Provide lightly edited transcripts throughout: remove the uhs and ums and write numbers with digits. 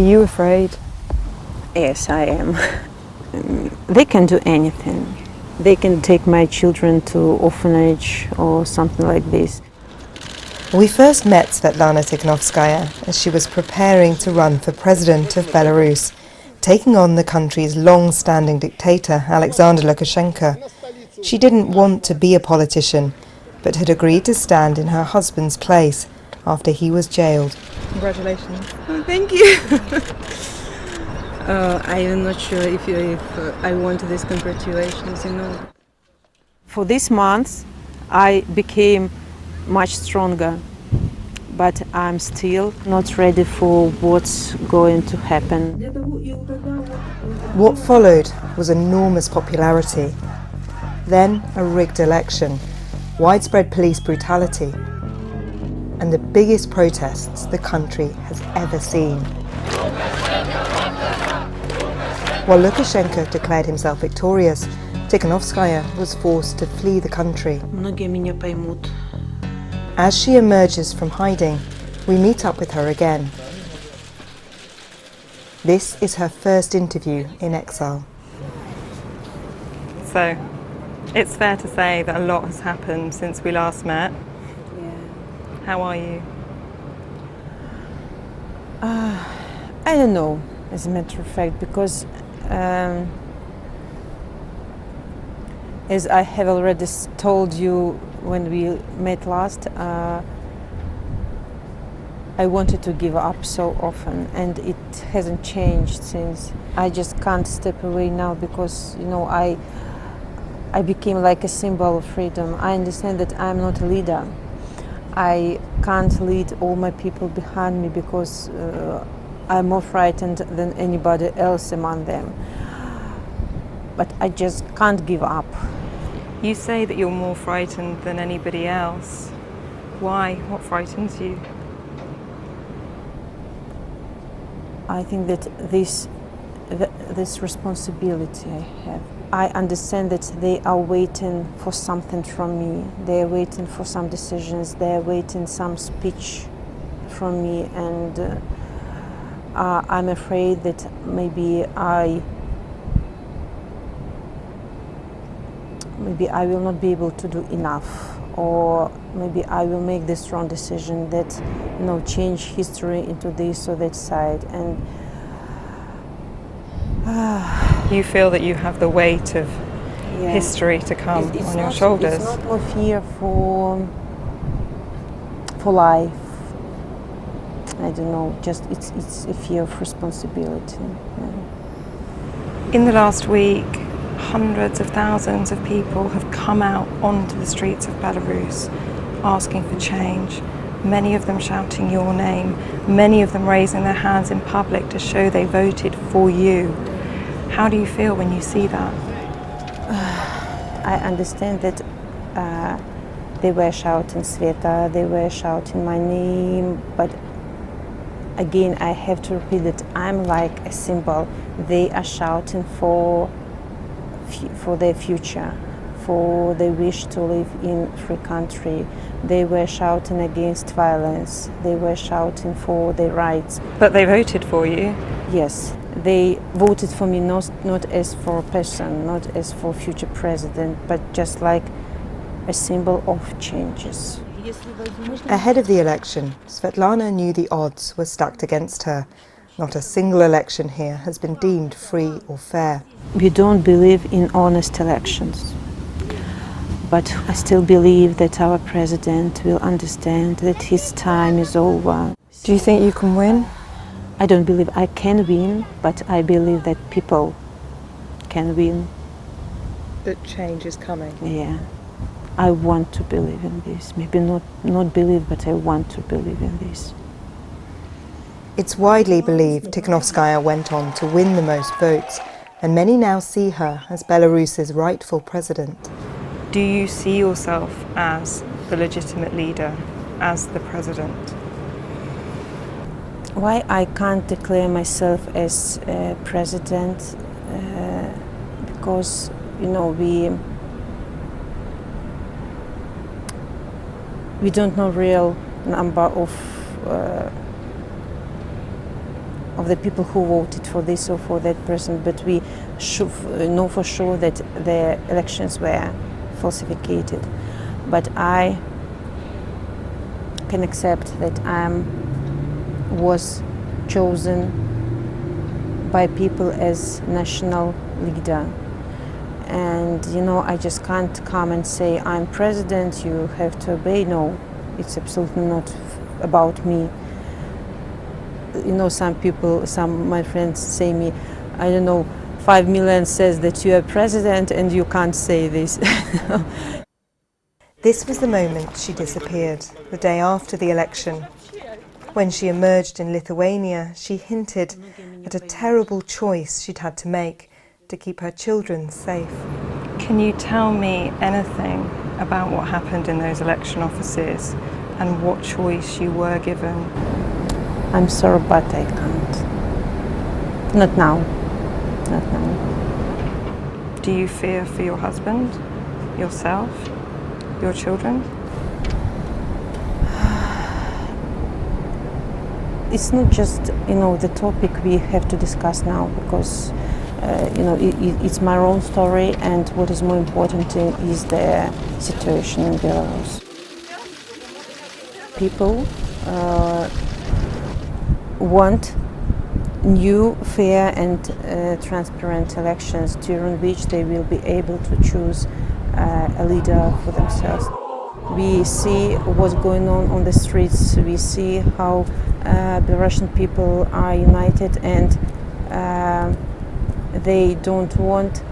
Are you afraid? Yes, I am. They can do anything. They can take my children to orphanage or something like this. We first met Svetlana Tikhanovskaya as she was preparing to run for President of Belarus, taking on the country's long-standing dictator, Alexander Lukashenko. She didn't want to be a politician, but had agreed to stand in her husband's place after he was jailed. Congratulations. Oh, thank you. I am not sure if I want these congratulations, For this month, I became much stronger, but I'm still not ready for what's going to happen. What followed was enormous popularity. Then a rigged election, widespread police brutality, and the biggest protests the country has ever seen. While Lukashenko declared himself victorious, Tikhanovskaya was forced to flee the country. As she emerges from hiding, we meet up with her again. This is her first interview in exile. So, it's fair to say that a lot has happened since we last met. Yeah. How are you? I don't know, as a matter of fact, because as I have already told you when we met last, I wanted to give up so often, and it hasn't changed since. I just can't step away now because, I became like a symbol of freedom. I understand that I'm not a leader. I can't lead all my people behind me because I'm more frightened than anybody else among them. But I just can't give up. You say that you're more frightened than anybody else. Why? What frightens you? I think that this responsibility I have. I understand that they are waiting for something from me. They are waiting for some decisions. They are waiting some speech from me, and I'm afraid that maybe I will not be able to do enough, or maybe I will make this wrong decision that, change history into this or that side. And you feel that you have the weight of history to come on your shoulders. It's not more fear for life. I don't know. Just it's a fear of responsibility. Yeah. In the last week, hundreds of thousands of people have come out onto the streets of Belarus asking for change, many of them shouting your name, many of them raising their hands in public to show they voted for you. How do you feel when you see that? I understand that they were shouting Sveta, they were shouting my name, but again I have to repeat that I'm like a symbol. They are shouting for their future, for their wish to live in a free country. They were shouting against violence. They were shouting for their rights. But they voted for you? Yes, they voted for me not as for a person, not as for future president, but just like a symbol of changes. Ahead of the election, Svetlana knew the odds were stacked against her. Not a single election here has been deemed free or fair. We don't believe in honest elections, but I still believe that our president will understand that his time is over. Do you think you can win? I don't believe I can win, but I believe that people can win. That change is coming? Yeah. I want to believe in this. Maybe not believe, but I want to believe in this. It's widely believed Tikhanovskaya went on to win the most votes, and many now see her as Belarus's rightful president. Do you see yourself as the legitimate leader, as the president? Why I can't declare myself as president? Because, we don't know real number of of the people who voted for this or for that person, but we should know for sure that the elections were falsificated. But I can accept that I was chosen by people as national leader. And I just can't come and say, I'm president, you have to obey. No, it's absolutely not about me. Some people, my friends say me, I don't know, 5 million says that you are president and you can't say this. This was the moment she disappeared, the day after the election. When she emerged in Lithuania, she hinted at a terrible choice she'd had to make to keep her children safe. Can you tell me anything about what happened in those election offices and what choice you were given? I'm sorry, but I can't. Not now. Not now. Do you fear for your husband, yourself, your children? It's not just, the topic we have to discuss now, because, it's my own story, and what is more important is the situation in Belarus. People want new, fair and transparent elections during which they will be able to choose a leader for themselves. We see what's going on the streets. We see how Belarusian people are united, and they don't want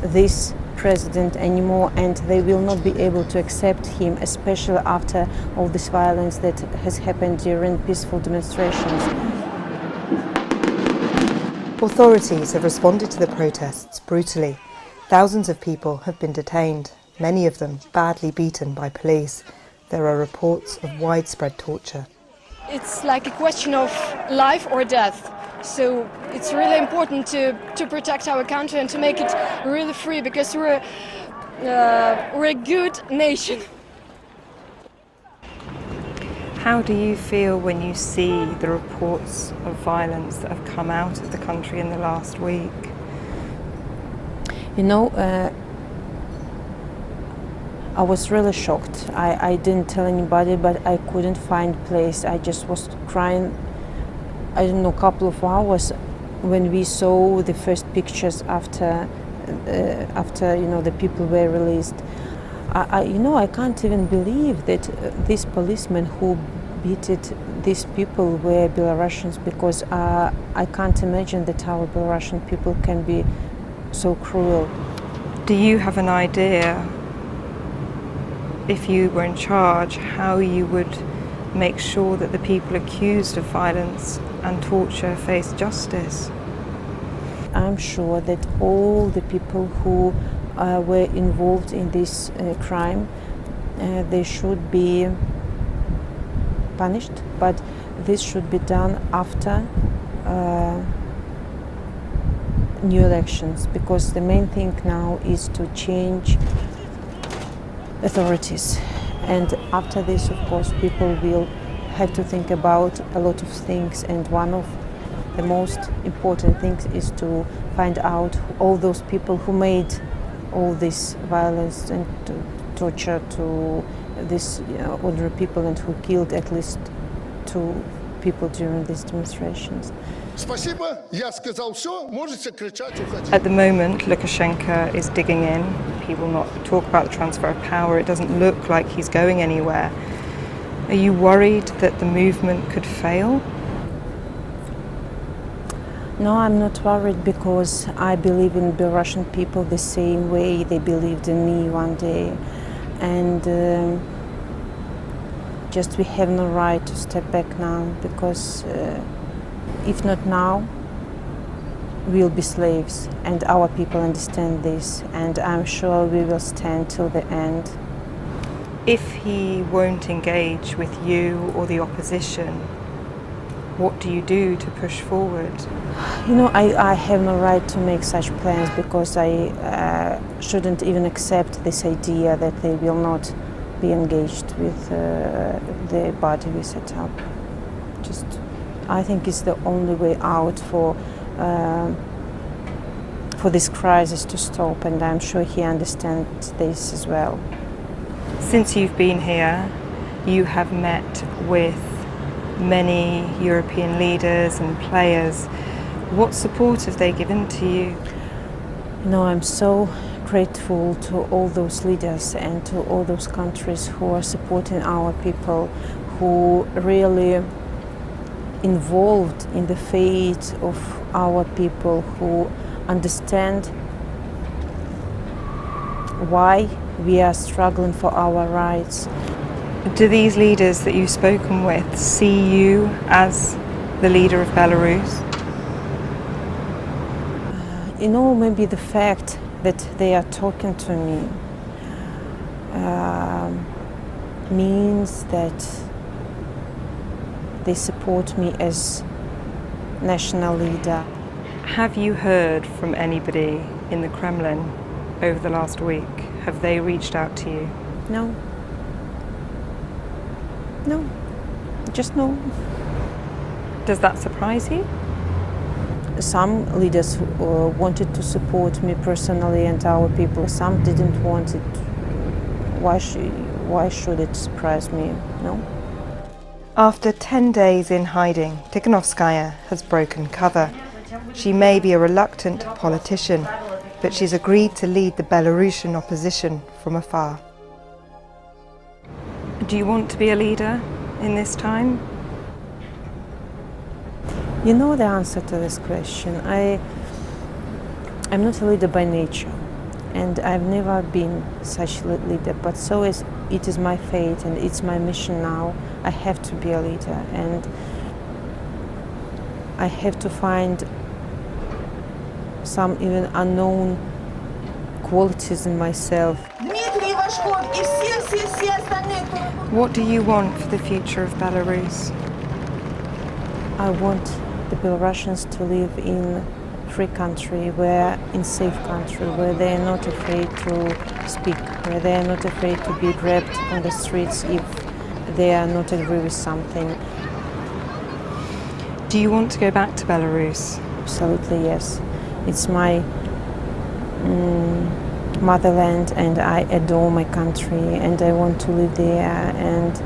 this president anymore, and they will not be able to accept him, especially after all this violence that has happened during peaceful demonstrations. Authorities have responded to the protests brutally. Thousands of people have been detained, many of them badly beaten by police. There are reports of widespread torture. It's like a question of life or death. So it's really important to protect our country and to make it really free, because we're a good nation. How do you feel when you see the reports of violence that have come out of the country in the last week? I was really shocked. I didn't tell anybody, but I couldn't find place. I just was crying, I don't know, a couple of hours when we saw the first pictures after the people were released. I can't even believe that these policemen who beat these people were Belarusians, because I can't imagine that our Belarusian people can be so cruel. Do you have an idea, if you were in charge, how you would make sure that the people accused of violence and torture face justice? I'm sure that all the people who were involved in this crime, they should be punished, but this should be done after new elections, because the main thing now is to change authorities. And after this, of course, people will have to think about a lot of things, and one of the most important things is to find out all those people who made all this violence and torture to these ordinary people, and who killed at least 2 people during these demonstrations. At the moment, Lukashenko is digging in. He will not talk about the transfer of power. It doesn't look like he's going anywhere. Are you worried that the movement could fail? No, I'm not worried, because I believe in Belarusian people the same way they believed in me one day. And just we have no right to step back now, because if not now, we'll be slaves, and our people understand this, and I'm sure we will stand till the end. If he won't engage with you or the opposition, what do you do to push forward? I have no right to make such plans, because I shouldn't even accept this idea that they will not be engaged with the body we set up. Just I think it's the only way out for this crisis to stop, and I'm sure he understands this as well. Since you've been here, you have met with many European leaders and players. What support have they given to you? I'm so grateful to all those leaders and to all those countries who are supporting our people, who really involved in the fate of our people, who understand why we are struggling for our rights. Do these leaders that you've spoken with see you as the leader of Belarus? Maybe the fact that they are talking to me means that they support me as national leader. Have you heard from anybody in the Kremlin over the last week? Have they reached out to you? No. No. Just no. Does that surprise you? Some leaders wanted to support me personally and our people. Some didn't want it. Why should it surprise me? No. After 10 days in hiding, Tikhanovskaya has broken cover. She may be a reluctant politician, but she's agreed to lead the Belarusian opposition from afar. Do you want to be a leader in this time? You know the answer to this question. I'm not a leader by nature, and I've never been such a leader, but it is my fate and it's my mission now. I have to be a leader, and I have to find some even unknown qualities in myself. What do you want for the future of Belarus? I want the Belarusians to live in a free country, in safe country, where they are not afraid to speak, where they are not afraid to be grabbed on the streets if they are not agree with something. Do you want to go back to Belarus? Absolutely, yes. It's my motherland, and I adore my country, and I want to live there, and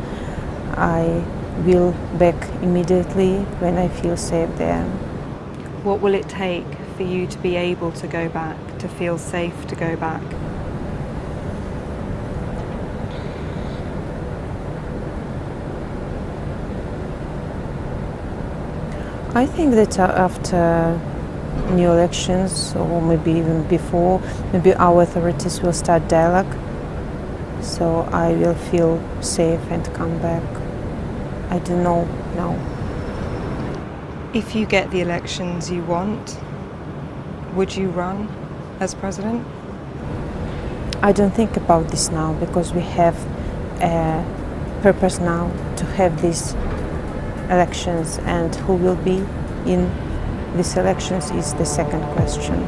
I will back immediately when I feel safe there. What will it take for you to be able to go back, to feel safe to go back? I think that after new elections, or maybe even before, maybe our authorities will start dialogue, so I will feel safe and come back. I don't know now. If you get the elections you want, would you run as president? I don't think about this now, because we have a purpose now to have these elections, and who will be in these elections is the second question.